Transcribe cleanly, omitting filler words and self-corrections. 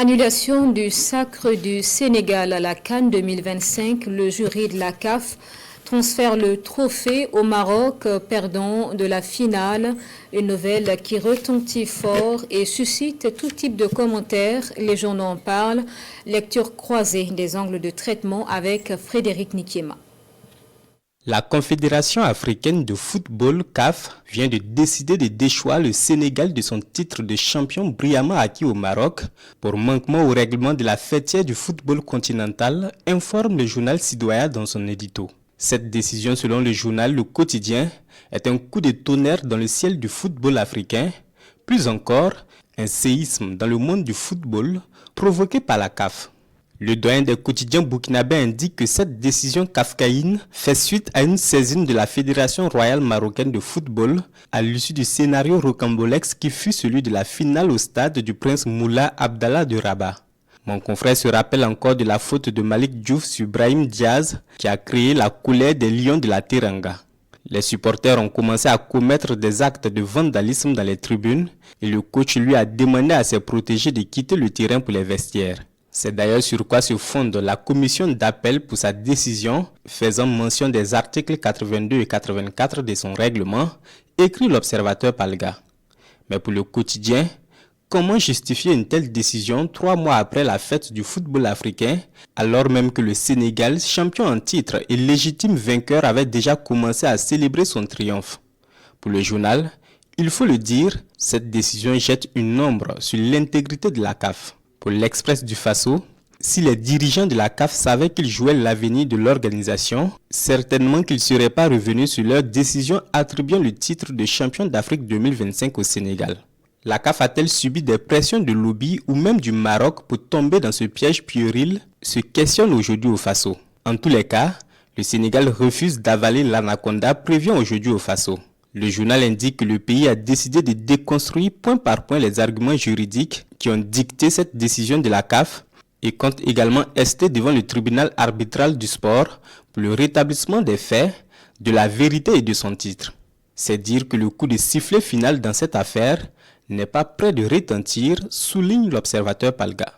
Annulation du sacre du Sénégal à la CAN 2025, le jury de la CAF transfère le trophée au Maroc, perdant de la finale, une nouvelle qui retentit fort et suscite tout type de commentaires. Les journaux en parlent. Lecture croisée des angles de traitement avec Frédéric Nikiema. La Confédération africaine de football CAF vient de décider de déchoir le Sénégal de son titre de champion brillamment acquis au Maroc pour manquement au règlement de la fêtière du football continental, informe le journal Citoyen dans son édito. Cette décision, selon le journal Le Quotidien, est un coup de tonnerre dans le ciel du football africain, plus encore un séisme dans le monde du football provoqué par la CAF. Le doyen des quotidiens burkinabés indique que cette décision kafkaïne fait suite à une saisine de la Fédération royale marocaine de football à l'issue du scénario rocambolesque qui fut celui de la finale au stade du prince Moula Abdallah de Rabat. Mon confrère se rappelle encore de la faute de Malik Diouf sur Brahim Diaz qui a créé la colère des Lions de la Teranga. Les supporters ont commencé à commettre des actes de vandalisme dans les tribunes et le coach lui a demandé à ses protégés de quitter le terrain pour les vestiaires. C'est d'ailleurs sur quoi se fonde la commission d'appel pour sa décision, faisant mention des articles 82 et 84 de son règlement, écrit l'observateur Palga. Mais pour le quotidien, comment justifier une telle décision 3 mois après la fête du football africain, alors même que le Sénégal, champion en titre et légitime vainqueur, avait déjà commencé à célébrer son triomphe? Pour le journal, il faut le dire, cette décision jette une ombre sur l'intégrité de la CAF. Pour l'Express du Faso, si les dirigeants de la CAF savaient qu'ils jouaient l'avenir de l'organisation, certainement qu'ils ne seraient pas revenus sur leur décision attribuant le titre de champion d'Afrique 2025 au Sénégal. La CAF a-t-elle subi des pressions de lobby ou même du Maroc pour tomber dans ce piège puéril, se questionne aujourd'hui au Faso. En tous les cas, le Sénégal refuse d'avaler l'anaconda, prévient aujourd'hui au Faso. Le journal indique que le pays a décidé de déconstruire point par point les arguments juridiques qui ont dicté cette décision de la CAF et compte également rester devant le tribunal arbitral du sport pour le rétablissement des faits, de la vérité et de son titre. C'est dire que le coup de sifflet final dans cette affaire n'est pas près de retentir, souligne l'observateur Palga.